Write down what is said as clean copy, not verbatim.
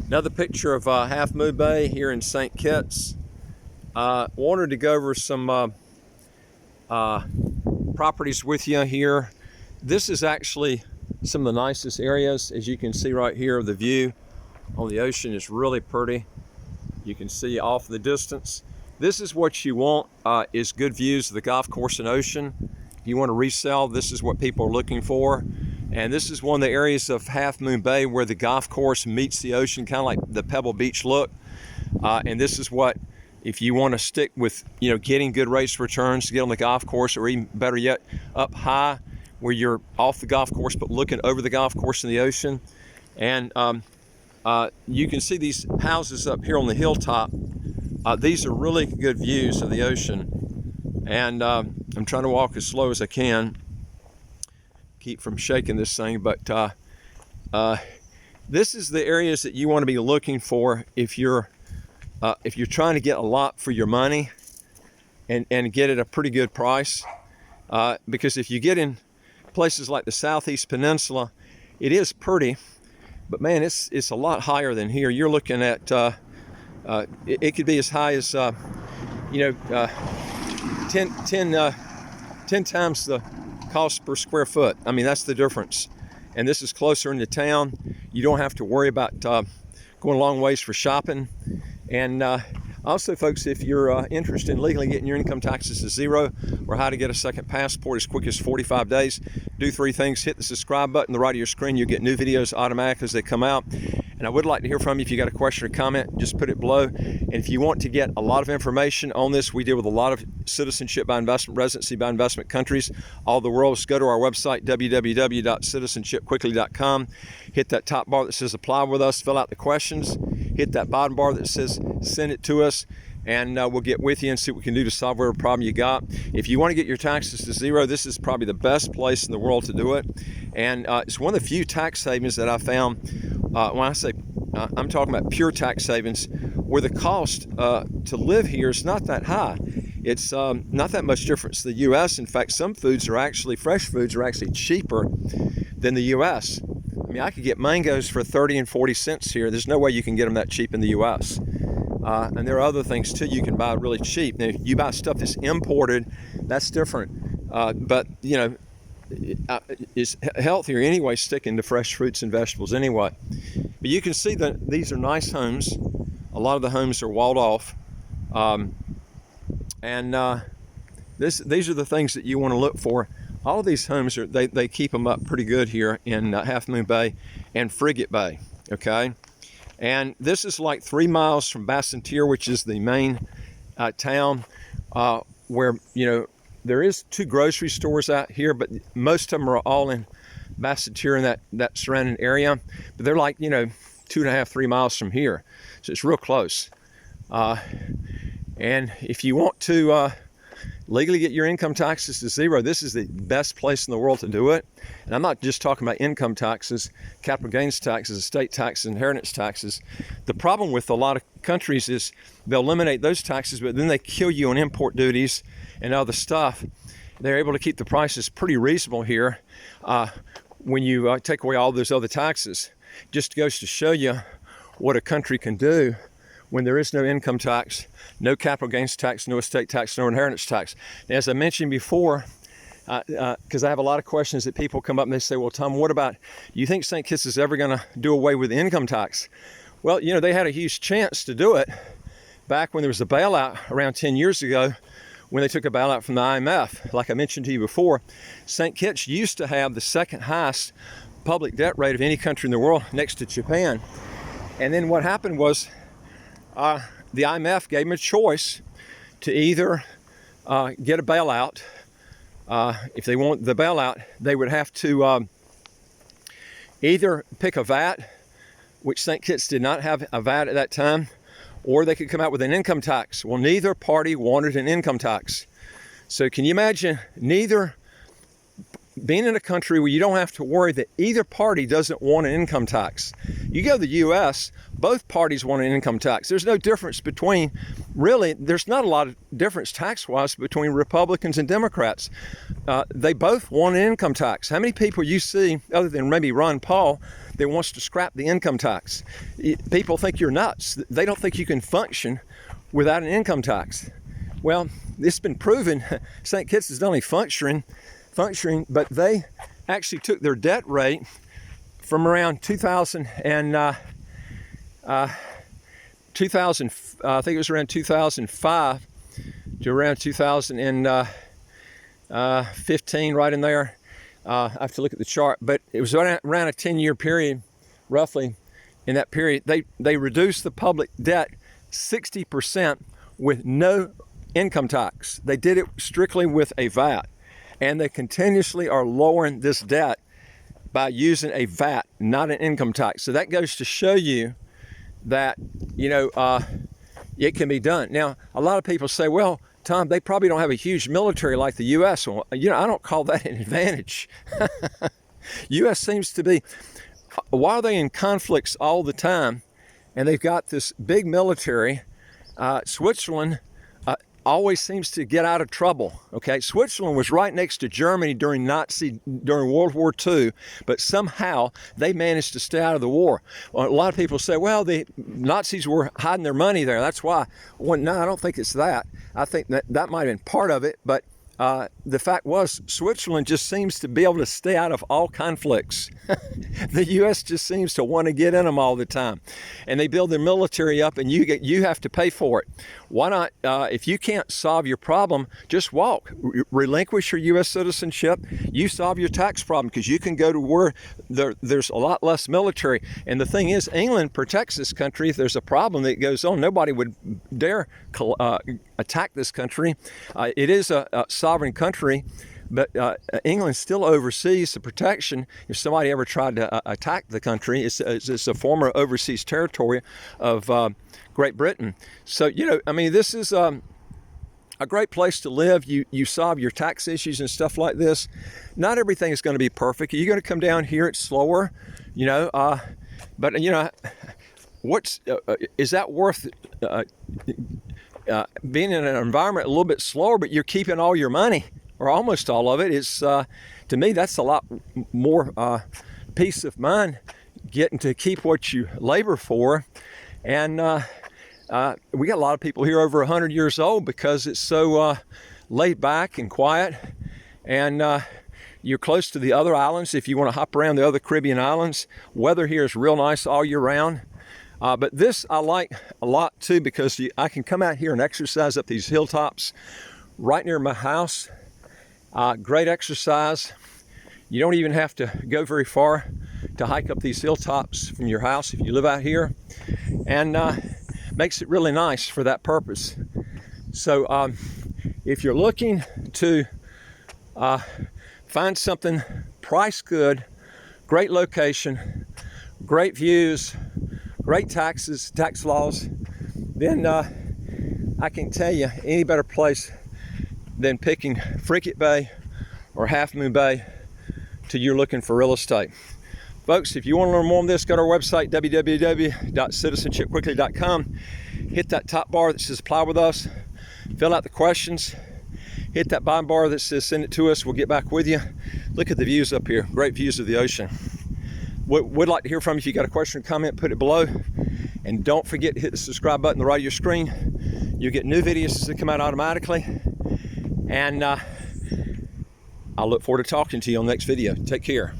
Another picture of Halfmoon Bay here in St. Kitts. Wanted to go over some properties with you here. This is actually some of the nicest areas. As you can see right here, the view on the ocean is really pretty. You can see off in the distance. This is what you want, is good views of the golf course and ocean. If you want to resell, this is what people are looking for. And this is one of the areas of Halfmoon Bay where the golf course meets the ocean, kind of like the Pebble Beach look. And this is what, if you want to stick with, getting good rates of returns to get on the golf course, or even better yet, up high where you're off the golf course but looking over the golf course in the ocean. And you can see these houses up here on the hilltop. These are really good views of the ocean. And I'm trying to walk as slow as I can, keep from shaking this thing, but this is the areas that you want to be looking for if you're trying to get a lot for your money and get at a pretty good price. Because if you get in places like the Southeast Peninsula, it is pretty, but man, it's a lot higher than here. You're looking at it could be as high as 10 times the cost per square foot. I mean, that's the difference. And this is closer into town. You don't have to worry about going a long ways for shopping. And also, folks, if you're interested in legally getting your income taxes to zero, or how to get a second passport as quick as 45 days, do 3 things. Hit the subscribe button on the right of your screen. You'll get new videos automatically as they come out. And I would like to hear from you. If you got a question or comment, just put it below. And if you want to get a lot of information on this, we deal with a lot of citizenship by investment, residency by investment countries all the world. Just go to our website, www.citizenshipquickly.com. Hit that top bar that says apply with us, fill out the questions. Hit that bottom bar that says send it to us, and we'll get with you and see what we can do to solve whatever problem you got. If you want to get your taxes to zero, this is probably the best place in the world to do it. And it's one of the few tax savings that I found. When I say I'm talking about pure tax savings, where the cost to live here is not that high. It's not that much difference to the U.S. In fact, some foods are actually, fresh foods are actually cheaper than the U.S. I mean, I could get mangoes for 30 and 40 cents here. There's no way you can get them that cheap in the U.S. And there are other things too you can buy really cheap. Now, if you buy stuff that's imported, that's different. But it's healthier anyway, sticking to fresh fruits and vegetables anyway. But you can see that these are nice homes. A lot of the homes are walled off. These are the things that you want to look for. All of these homes they keep them up pretty good here in Halfmoon Bay and Frigate Bay. Okay, and this is like 3 miles from Bassenteer, which is the main town, where there is 2 grocery stores out here, but most of them are all in Bassenteer and that surrounding area. But they're like 2.5, 3 miles from here, so it's real close. And if you want to legally get your income taxes to zero, this is the best place in the world to do it. And I'm not just talking about income taxes, capital gains taxes, estate taxes, inheritance taxes. The problem with a lot of countries is they'll eliminate those taxes, but then they kill you on import duties and other stuff. They're able to keep the prices pretty reasonable here when you take away all those other taxes. Just goes to show you what a country can do when there is no income tax, no capital gains tax, no estate tax, no inheritance tax. Now, as I mentioned before, because I have a lot of questions that people come up and they say, well, Tom, what about, do you think St. Kitts is ever going to do away with income tax? Well, they had a huge chance to do it back when there was a bailout around 10 years ago, when they took a bailout from the IMF. Like I mentioned to you before, St. Kitts used to have the second highest public debt rate of any country in the world, next to Japan. And then what happened was, the IMF gave them a choice to either get a bailout. If they want the bailout, they would have to either pick a VAT, which St. Kitts did not have a VAT at that time, or they could come out with an income tax. Well, neither party wanted an income tax. So can you imagine being in a country where you don't have to worry that either party doesn't want an income tax? You go to the U.S., both parties want an income tax. There's no difference between really, there's not a lot of difference tax-wise between Republicans and Democrats. They both want an income tax. How many people you see, other than maybe Ron Paul, that wants to scrap the income tax? People think you're nuts. They don't think you can function without an income tax. Well, it's been proven. St. Kitts is not only functioning, but they actually took their debt rate from around 2000 and I think it was around 2005 to around 2015, right in there. I have to look at the chart, but it was around a 10-year period, roughly. In that period, they reduced the public debt 60% with no income tax. They did it strictly with a VAT, and they continuously are lowering this debt by using a VAT, not an income tax. So that goes to show you that, it can be done. Now, a lot of people say, well, Tom, they probably don't have a huge military like the U.S. Well, I don't call that an advantage. U.S. seems to be, while they're in conflicts all the time, and they've got this big military, Switzerland always seems to get out of trouble. Okay, Switzerland was right next to Germany during World War II, but somehow they managed to stay out of the war. Well, a lot of people say, well, the Nazis were hiding their money there. That's why. Well, no, I don't think it's that. I think that might have been part of it, but the fact was, Switzerland just seems to be able to stay out of all conflicts. The U.S. just seems to want to get in them all the time, and they build their military up, and you have to pay for it. Why not? If you can't solve your problem, just walk. Relinquish your U.S. citizenship. You solve your tax problem, because you can go to where there's a lot less military. And the thing is, England protects this country. If there's a problem that goes on, nobody would dare attack this country. It is a sovereign country, but England still oversees the protection if somebody ever tried to attack the country. It's a former overseas territory of Great Britain. So, this is a great place to live. You solve your tax issues and stuff like this. Not everything is going to be perfect. You're going to come down here, it's slower, but is that worth being in an environment a little bit slower, but you're keeping all your money, or almost all of it? Is to me, that's a lot more peace of mind, getting to keep what you labor for. And we got a lot of people here over 100 years old because it's so laid back and quiet, and you're close to the other islands. If you want to hop around the other Caribbean islands, weather here is real nice all year round. But this I like a lot too, because I can come out here and exercise up these hilltops right near my house. Great exercise. You don't even have to go very far to hike up these hilltops from your house if you live out here, and makes it really nice for that purpose. So if you're looking to find something price good, great location, great views, great tax laws, then I can tell you any better place than picking Frigate Bay or Halfmoon Bay till you're looking for real estate. Folks, if you want to learn more on this, go to our website, www.citizenshipquickly.com. Hit that top bar that says apply with us, fill out the questions, hit that bottom bar that says send it to us, we'll get back with you. Look at the views up here, great views of the ocean. Would like to hear from you. If you got a question or comment, put it below. And don't forget to hit the subscribe button on the right of your screen. You'll get new videos that come out automatically. And I'll look forward to talking to you on the next video. Take care.